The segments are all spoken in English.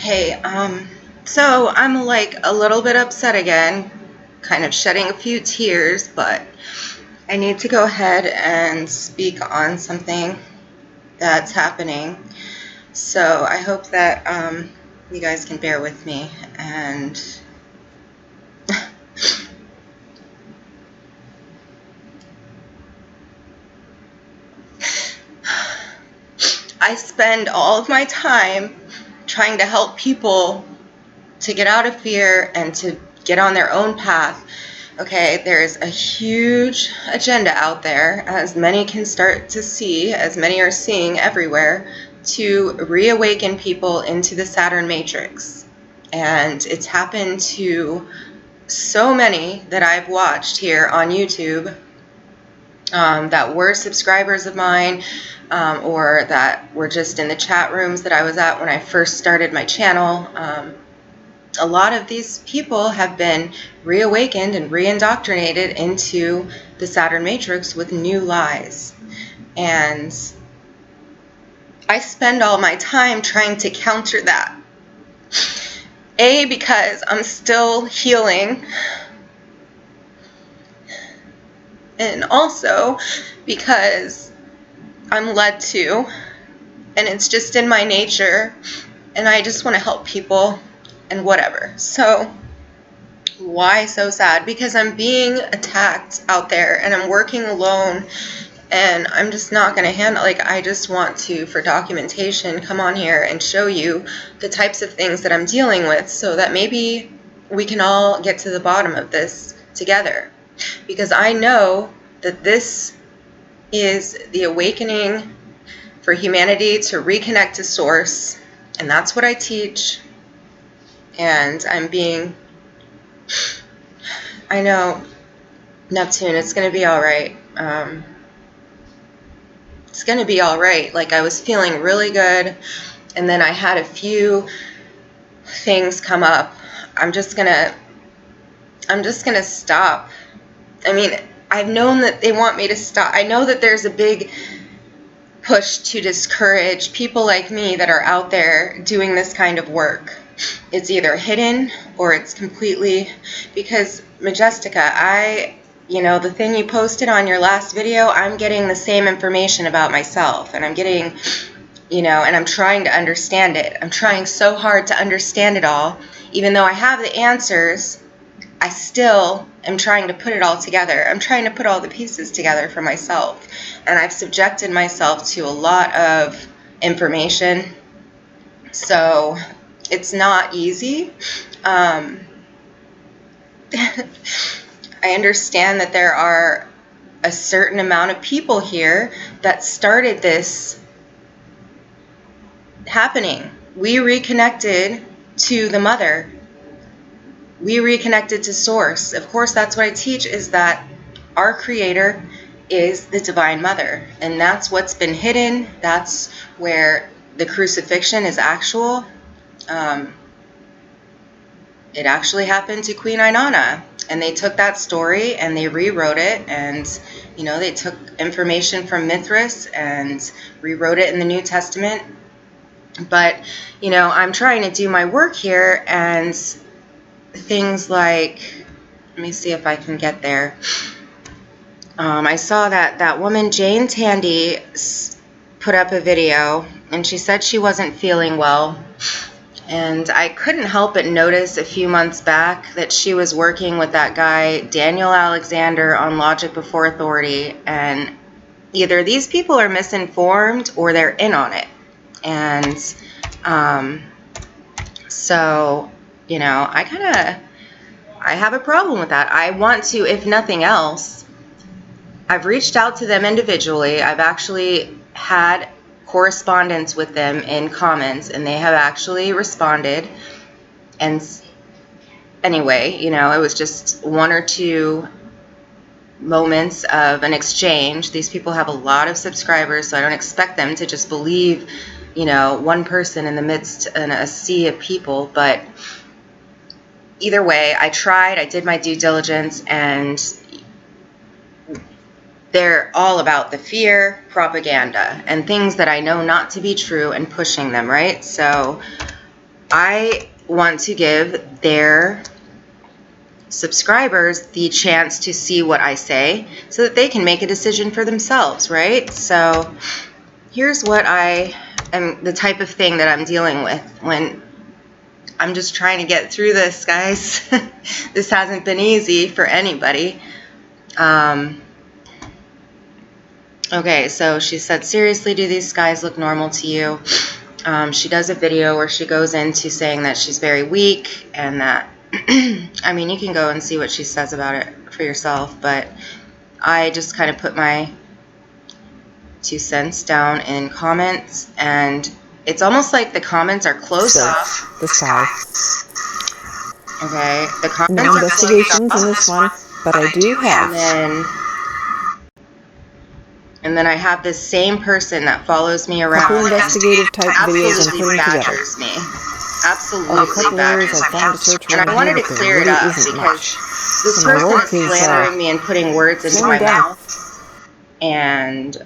Okay, so I'm like a little bit upset again, kind of shedding a few tears, but I need to go ahead and speak on something that's happening. So I hope that you guys can bear with me. And I spend all of my time trying to help people to get out of fear and to get on their own path. Okay, there's a huge agenda out there, as many can start to see, as many are seeing everywhere, to reawaken people into the Saturn matrix. And it's happened to so many that I've watched here on YouTube that were subscribers of mine, or that were just in the chat rooms that I was at when I first started my channel. A lot of these people have been reawakened and reindoctrinated into the Saturn matrix with new lies. And I spend all my time trying to counter that. A, because I'm still healing, and also because I'm led to, and it's just in my nature, and I just want to help people and whatever. So why so sad? Because I'm being attacked out there and I'm working alone, and I'm just not going to handle, like, I just want to, for documentation, come on here and show you the types of things that I'm dealing with, so that maybe we can all get to the bottom of this together. Because I know that this is the awakening for humanity to reconnect to source, and that's what I teach. And I know, Neptune, it's going to be all right. It's going to be all right. Like, I was feeling really good, and then I had a few things come up. I'm just going to stop. I mean, I've known that they want me to stop. I know that there's a big push to discourage people like me that are out there doing this kind of work. It's either hidden or it's completely, because Majestica, the thing you posted on your last video, I'm getting the same information about myself, and I'm getting, and I'm trying to understand it. I'm trying so hard to understand it all. Even though I have the answers, I still am trying to put it all together. I'm trying to put all the pieces together for myself. And I've subjected myself to a lot of information. So it's not easy. I understand that there are a certain amount of people here that started this happening. We reconnected to the mother. We reconnected to source. Of course, that's what I teach, is that our creator is the divine mother, and that's what's been hidden. That's where the crucifixion is actual. It actually happened to Queen Inanna, and they took that story and they rewrote it, and they took information from Mithras and rewrote it in the New Testament. But I'm trying to do my work here, and things like, let me see if I can get there. I saw that woman Jane Tande put up a video, and she said she wasn't feeling well. And I couldn't help but notice a few months back that she was working with that guy, Daniel Alexander, on Logic Before Authority. And either these people are misinformed or they're in on it. And so, I have a problem with that. I want to, if nothing else, I've reached out to them individually. I've actually had correspondence with them in comments, and they have actually responded. And anyway, it was just one or two moments of an exchange. These people have a lot of subscribers, so I don't expect them to just believe, one person in the midst of a sea of people. But either way, I tried, I did my due diligence, and they're all about the fear, propaganda, and things that I know not to be true and pushing them, right? So I want to give their subscribers the chance to see what I say so that they can make a decision for themselves, right? So here's what I am, the type of thing that I'm dealing with when I'm just trying to get through this, guys. This hasn't been easy for anybody. Okay, so she said, seriously, do these skies look normal to you? She does a video where she goes into saying that she's very weak and that, I mean, you can go and see what she says about it for yourself, but I just kind of put my 2 cents down in comments, and it's almost like the comments are closed off. The sky. Okay, the comments No are investigations closed in off. this one, but I do have. And then I have this same person that follows me around. Couple investigative type videos I'm absolutely putting together. badgers me. Absolutely Oh, a couple badgers areas I found to search And I around wanted here, to but there clear it really up isn't because much. this So my person work is is, slandering me and putting words into slowing my down. mouth. And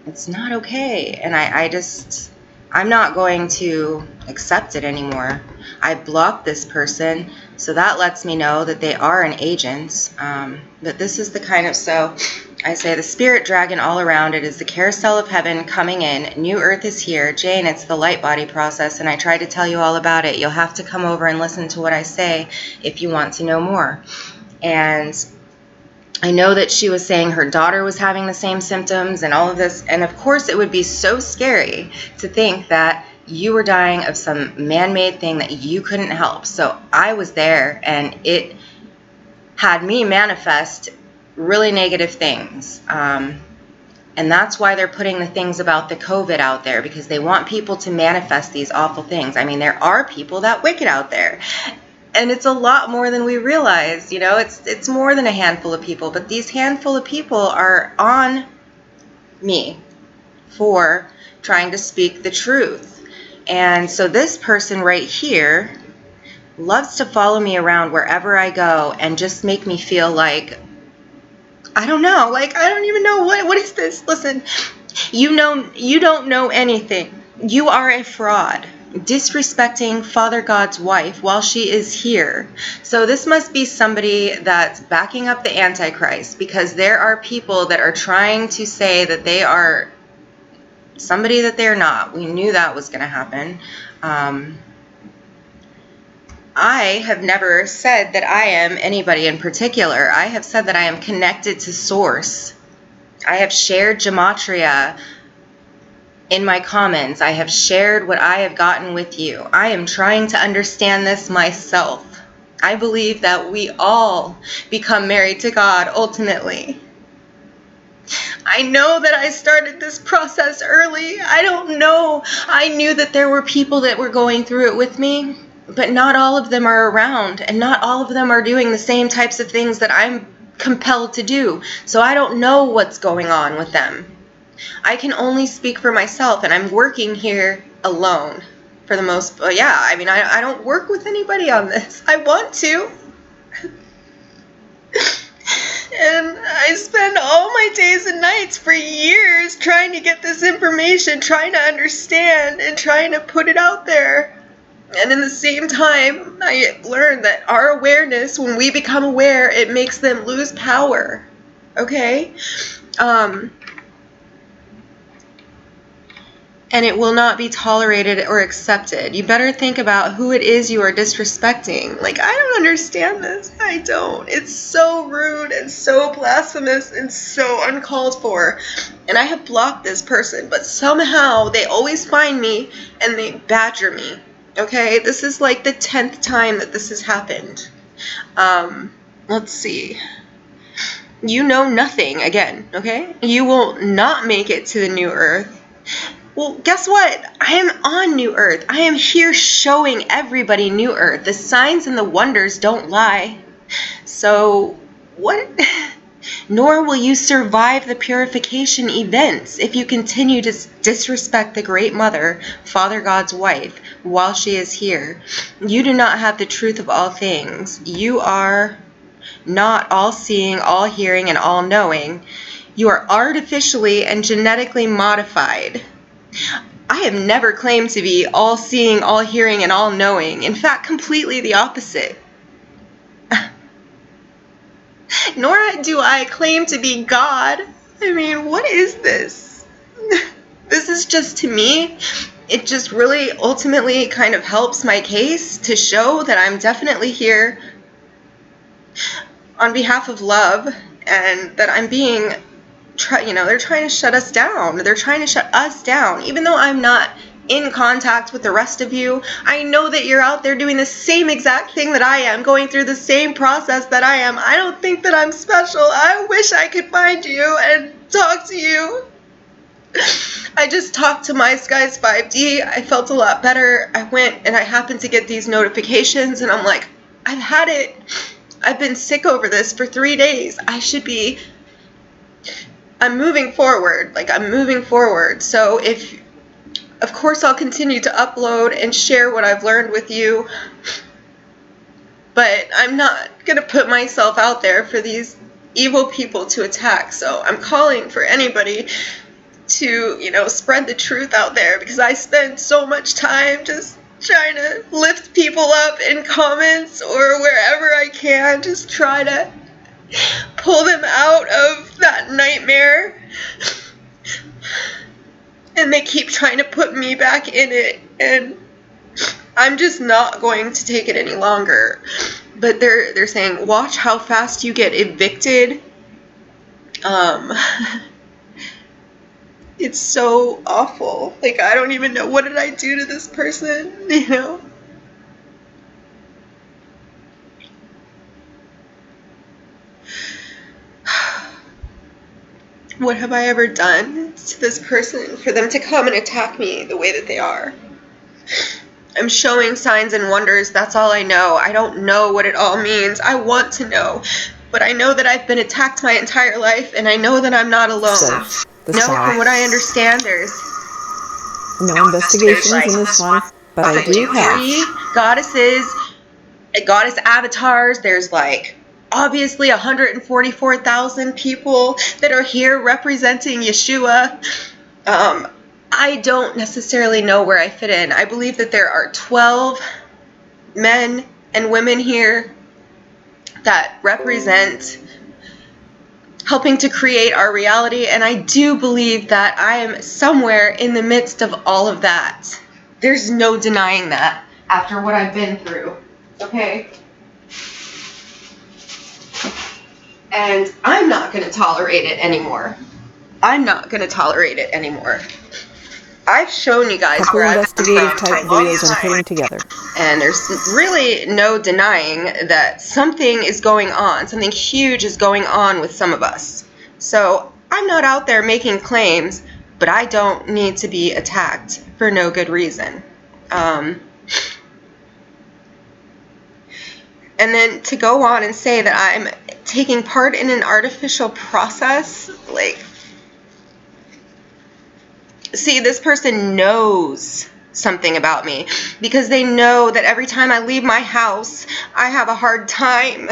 it's not okay. And I'm not going to accept it anymore. I blocked this person, so that lets me know that they are an agent. But this is the kind of, so I say the spirit dragon all around it is the carousel of heaven coming in. New earth is here. Jane, it's the light body process, and I tried to tell you all about it. You'll have to come over and listen to what I say if you want to know more. And I know that she was saying her daughter was having the same symptoms and all of this. And of course, it would be so scary to think that you were dying of some man-made thing that you couldn't help. So I was there, and it had me manifest really negative things. And that's why they're putting the things about the COVID out there, because they want people to manifest these awful things. I mean, there are people that wicked out there. And it's a lot more than we realize, you know, it's more than a handful of people, but these handful of people are on me for trying to speak the truth. And so this person right here loves to follow me around wherever I go and just make me feel like, I don't know, like, I don't even know what is this? Listen, you don't know anything. You are a fraud, disrespecting Father God's wife while she is here. So this must be somebody that's backing up the Antichrist, because there are people that are trying to say that they are somebody that they're not. We knew that was going to happen. I have never said that I am anybody in particular. I have said that I am connected to Source. I have shared gematria in my comments. I have shared what I have gotten with you. I am trying to understand this myself. I believe that we all become married to God ultimately. I know that I started this process early. I don't know. I knew that there were people that were going through it with me, but not all of them are around, and not all of them are doing the same types of things that I'm compelled to do. So I don't know what's going on with them. I can only speak for myself, and I'm working here alone for the most, yeah, I mean, I don't work with anybody on this. I want to. And I spend all my days and nights for years trying to get this information, trying to understand, and trying to put it out there. And in the same time, I learned that our awareness, when we become aware, it makes them lose power. Okay? And it will not be tolerated or accepted. You better think about who it is you are disrespecting. Like, I don't understand this. I don't. It's so rude and so blasphemous and so uncalled for. And I have blocked this person, but somehow they always find me and they badger me. Okay? This is like the 10th time that this has happened. Let's see. You know nothing, again, okay? You will not make it to the new earth. Well, guess what? I am on New Earth. I am here showing everybody New Earth. The signs and the wonders don't lie. So, what? Nor will you survive the purification events if you continue to disrespect the Great Mother, Father God's wife, while she is here. You do not have the truth of all things. You are not all-seeing, all-hearing, and all-knowing. You are artificially and genetically modified. I have never claimed to be all-seeing, all-hearing, and all-knowing. In fact, completely the opposite. Nor do I claim to be God. I mean, what is this? This is just, to me, it just really ultimately kind of helps my case to show that I'm definitely here on behalf of love, and that I'm being, they're trying to shut us down. They're trying to shut us down. Even though I'm not in contact with the rest of you, I know that you're out there doing the same exact thing that I am, going through the same process that I am. I don't think that I'm special. I wish I could find you and talk to you. I just talked to My Skies 5D. I felt a lot better. I went and I happened to get these notifications, and I'm like, I've had it. I've been sick over this for 3 days. I'm moving forward. I'm moving forward. So of course I'll continue to upload and share what I've learned with you, but I'm not going to put myself out there for these evil people to attack. So I'm calling for anybody to, spread the truth out there, because I spend so much time just trying to lift people up in comments or wherever I can, just try to pull them out of that nightmare. And they keep trying to put me back in it, and I'm just not going to take it any longer. But they're saying, watch how fast you get evicted. It's so awful. I don't even know, what did I do to this person, What have I ever done to this person for them to come and attack me the way that they are? I'm showing signs and wonders. That's all I know. I don't know what it all means. I want to know. But I know that I've been attacked my entire life, and I know that I'm not alone. From what I understand, there's no investigations in this one, but I do have 3 goddesses, goddess avatars. There's obviously 144,000 people that are here representing Yeshua. I don't necessarily know where I fit in. I believe that there are 12 men and women here that represent helping to create our reality, and I do believe that I am somewhere in the midst of all of that. There's no denying that after what I've been through, okay? And I'm not going to tolerate it anymore. I'm not going to tolerate it anymore. I've shown you guys couple where I've investigative come type from all videos the I'm time. putting together. And there's really no denying that something is going on. Something huge is going on with some of us. So I'm not out there making claims, but I don't need to be attacked for no good reason. And then to go on and say that I'm taking part in an artificial process, see, this person knows something about me, because they know that every time I leave my house, I have a hard time.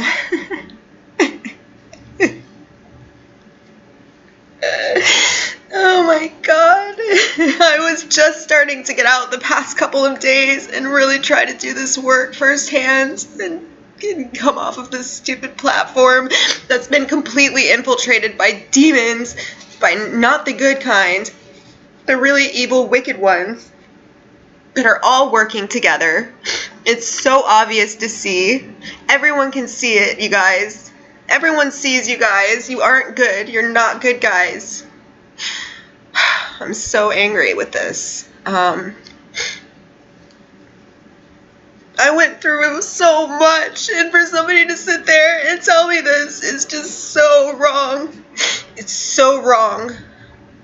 Oh my God. I was just starting to get out the past couple of days and really try to do this work firsthand and come off of this stupid platform that's been completely infiltrated by demons, by not the good kind, the really evil, wicked ones that are all working together. It's so obvious to see. Everyone can see it, you guys. Everyone sees you guys. You aren't good. You're not good guys. I'm so angry with this. I went through so much, and for somebody to sit there and tell me this is just so wrong. It's so wrong.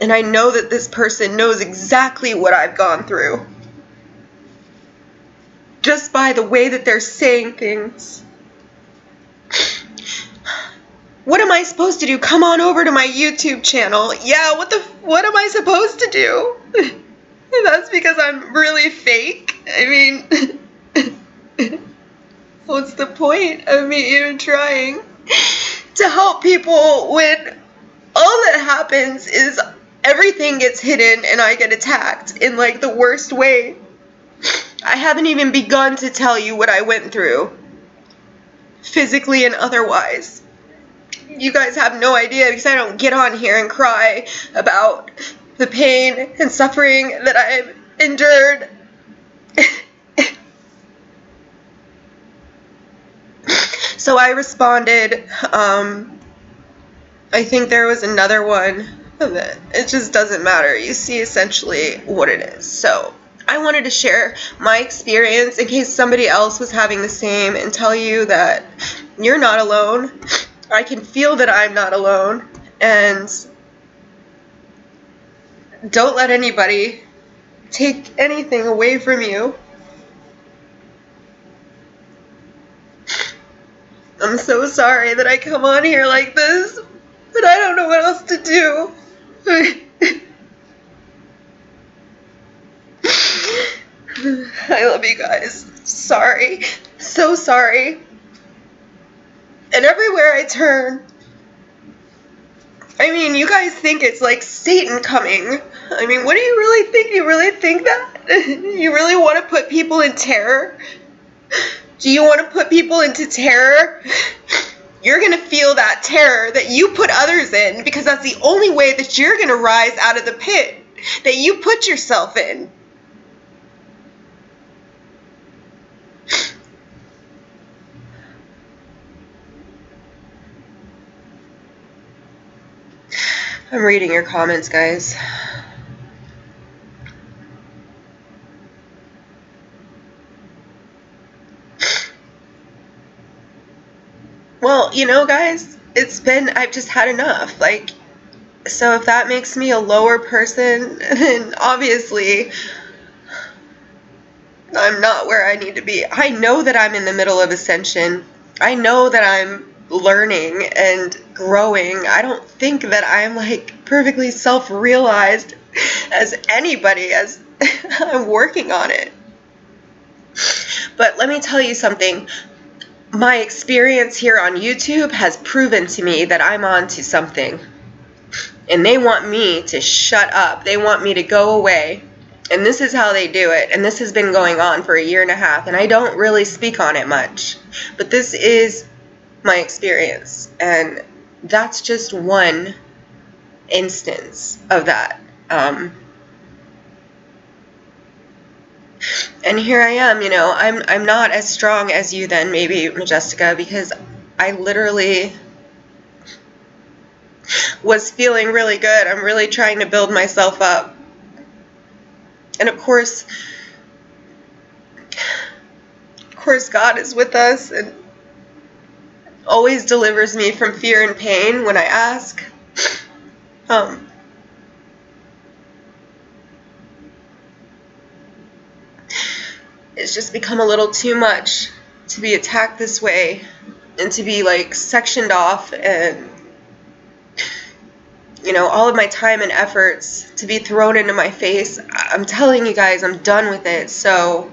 And I know that this person knows exactly what I've gone through, just by the way that they're saying things. What am I supposed to do? Come on over to my YouTube channel. Yeah, what am I supposed to do? That's because I'm really fake. I mean, what's the point of me even trying to help people when all that happens is everything gets hidden and I get attacked in like the worst way. I haven't even begun to tell you what I went through, physically and otherwise. You guys have no idea because I don't get on here and cry about the pain and suffering that I've endured. So I responded, I think there was another one that it just doesn't matter. You see essentially what it is. So I wanted to share my experience in case somebody else was having the same and tell you that you're not alone. I can feel that I'm not alone, and don't let anybody take anything away from you. I'm so sorry that I come on here like this, but I don't know what else to do. I love you guys. Sorry. So sorry. And everywhere I turn, I mean, you guys think it's like Satan coming. I mean, what do you really think? You really think that? You really want to put people in terror? Do you want to put people into terror? You're going to feel that terror that you put others in, because that's the only way that you're going to rise out of the pit that you put yourself in. I'm reading your comments, guys. Well, you know, guys, I've just had enough. Like, so if that makes me a lower person, then obviously I'm not where I need to be. I know that I'm in the middle of ascension. I know that I'm learning and growing. I don't think that I'm like perfectly self-realized as anybody, as I'm working on it. But let me tell you something. My experience here on YouTube has proven to me that I'm onto something. And they want me to shut up. They want me to go away. And this is how they do it. And this has been going on for 1.5 years. And I don't really speak on it much. But this is my experience. And that's just one instance of that. And here I am, you know, I'm not as strong as you then, maybe, Majestica, because I literally was feeling really good. I'm really trying to build myself up. And of course, God is with us and always delivers me from fear and pain when I ask. It's just become a little too much to be attacked this way and to be like sectioned off, and you know, all of my time and efforts to be thrown into my face. I'm telling you guys, I'm done with it. So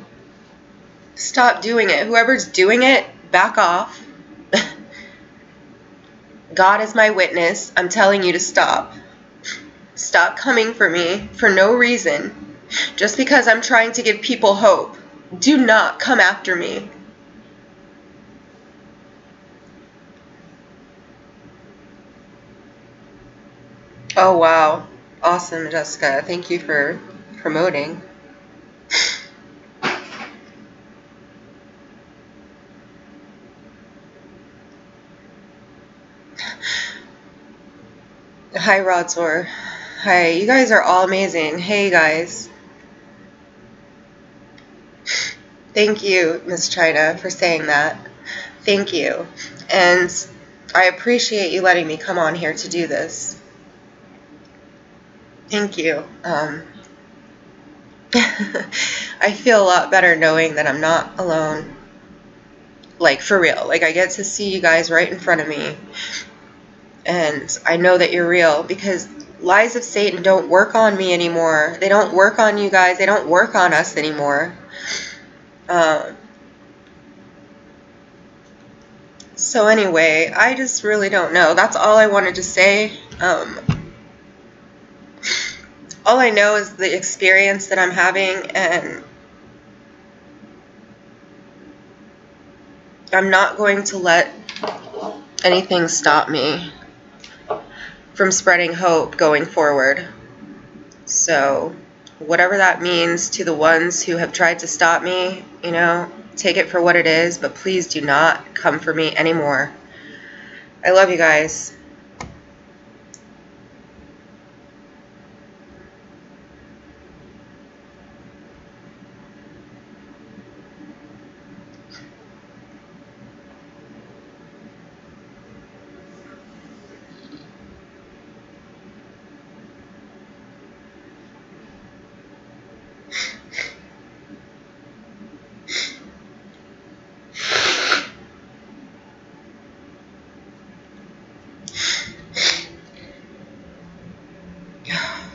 stop doing it. Whoever's doing it, back off. God is my witness. I'm telling you to stop. Stop coming for me for no reason. Just because I'm trying to give people hope. Do not come after me. Oh, wow. Awesome, Jessica. Thank you for promoting. Hi, Rodzor. Hi, you guys are all amazing. Hey, guys. Thank you, Miss China, for saying that. Thank you. And I appreciate you letting me come on here to do this. Thank you. I feel a lot better knowing that I'm not alone. Like, for real. Like, I get to see you guys right in front of me. And I know that you're real, because lies of Satan don't work on me anymore. They don't work on you guys. They don't work on us anymore. So anyway, I just really don't know. That's all I wanted to say. all I know is the experience that I'm having, and I'm not going to let anything stop me from spreading hope going forward. So whatever that means to the ones who have tried to stop me, you know, take it for what it is, but please do not come for me anymore. I love you guys.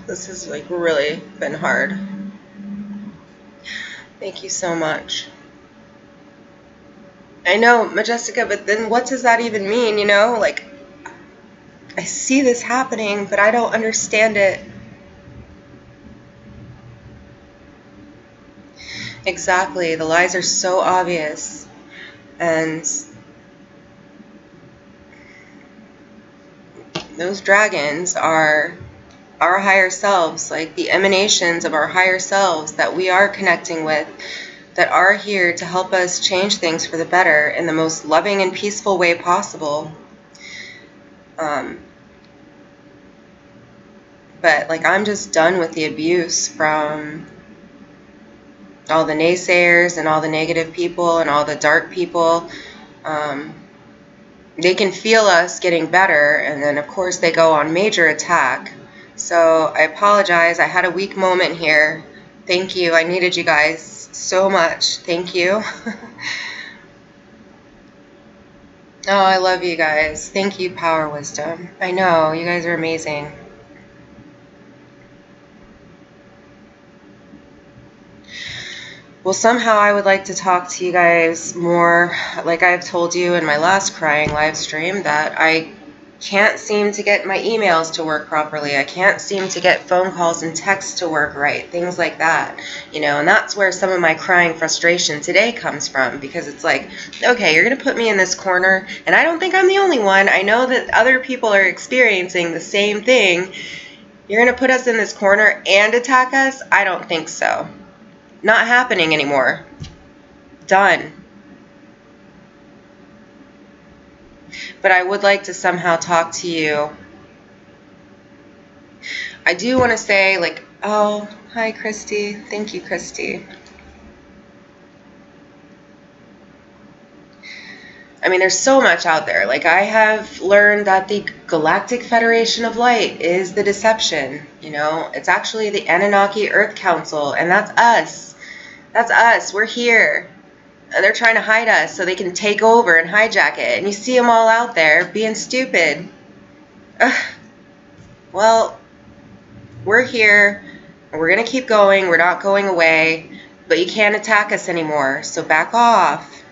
This has like really been hard. Thank you so much. I know, Majestica, but then what does that even mean, you know? Like, I see this happening, but I don't understand it. Exactly. The lies are so obvious. And those dragons are our higher selves, like the emanations of our higher selves that we are connecting with, that are here to help us change things for the better in the most loving and peaceful way possible. But like, I'm just done with the abuse from all the naysayers and all the negative people and all the dark people. They can feel us getting better, and then of course they go on major attack. So I apologize. I had a weak moment here. Thank you. I needed you guys so much. Thank you. Oh, I love you guys. Thank you, Power Wisdom. I know, you guys are amazing. Well, somehow I would like to talk to you guys more. Like I've told you in my last crying live stream, that I can't seem to get my emails to work properly. I can't seem to get phone calls and texts to work right, things like that, you know, and that's where some of my crying frustration today comes from, because it's like, okay, you're going to put me in this corner, and I don't think I'm the only one. I know that other people are experiencing the same thing. You're going to put us in this corner and attack us? I don't think so. Not happening anymore. Done. But I would like to somehow talk to you. I do want to say, like, oh, hi, Christy. Thank you, Christy. I mean, there's so much out there. Like, I have learned that the Galactic Federation of Light is the deception. You know, it's actually the Anunnaki Earth Council, and that's us. That's us. We're here. And they're trying to hide us so they can take over and hijack it. And you see them all out there being stupid. Ugh. Well, we're here, and we're going to keep going. We're not going away. But you can't attack us anymore, so back off.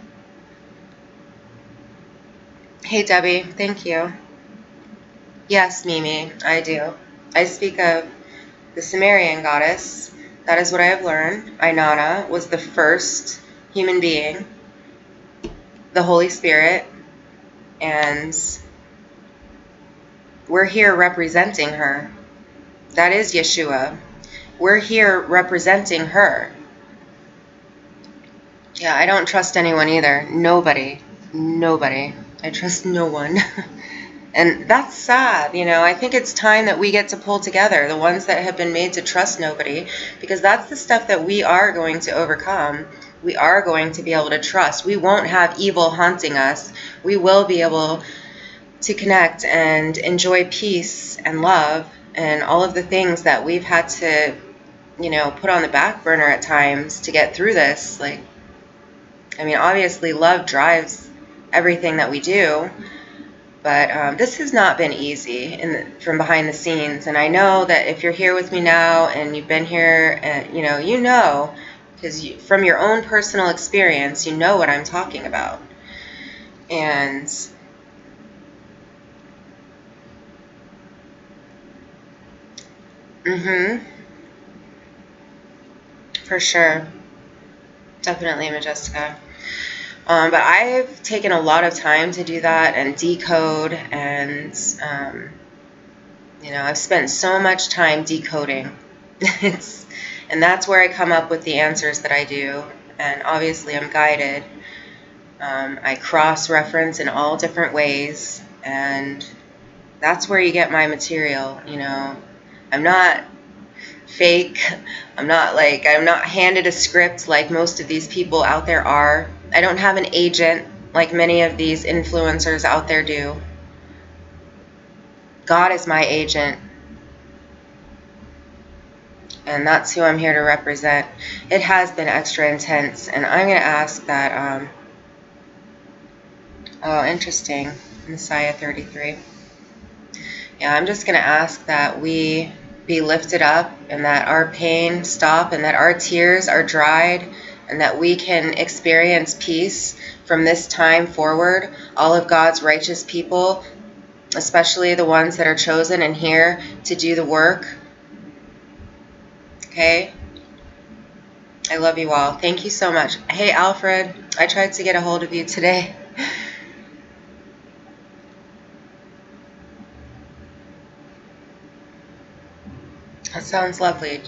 Hey, Debbie. Thank you. Yes, Mimi, I do. I speak of the Sumerian goddess. That is what I have learned. Inanna was the first human being, the Holy Spirit, and we're here representing her. That is Yeshua. We're here representing her. Yeah, I don't trust anyone either. Nobody. Nobody. I trust no one. And that's sad, you know. I think it's time that we get to pull together, the ones that have been made to trust nobody, because that's the stuff that we are going to overcome. We are going to be able to trust. We won't have evil haunting us. We will be able to connect and enjoy peace and love and all of the things that we've had to, you know, put on the back burner at times to get through this. Like, I mean, obviously love drives everything that we do, but this has not been easy from behind the scenes. And I know that if you're here with me now and you've been here, and you know, because from your own personal experience, you know what I'm talking about. And For sure. Definitely, Majestica. But I've taken a lot of time to do that and decode, and I've spent so much time decoding. And that's where I come up with the answers that I do. And obviously, I'm guided. I cross-reference in all different ways, and that's where you get my material. I'm not fake. I'm not handed a script like most of these people out there are. I don't have an agent like many of these influencers out there do. God is my agent, and that's who I'm here to represent. It has been extra intense, and I'm going to ask that, interesting, Messiah 33. Yeah, I'm just going to ask that we be lifted up, and that our pain stop, and that our tears are dried, and that we can experience peace from this time forward. All of God's righteous people, especially the ones that are chosen and here to do the work. Okay? I love you all. Thank you so much. Hey, Alfred, I tried to get a hold of you today. That sounds lovely,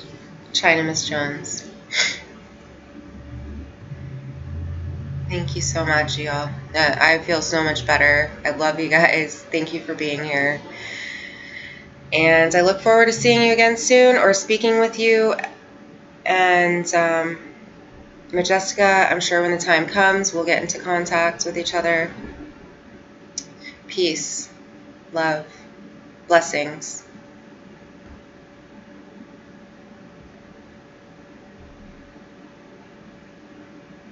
China Miss Jones. Thank you so much, y'all. I feel so much better. I love you guys. Thank you for being here. And I look forward to seeing you again soon, or speaking with you. And Majestica, I'm sure when the time comes, we'll get into contact with each other. Peace, love, blessings.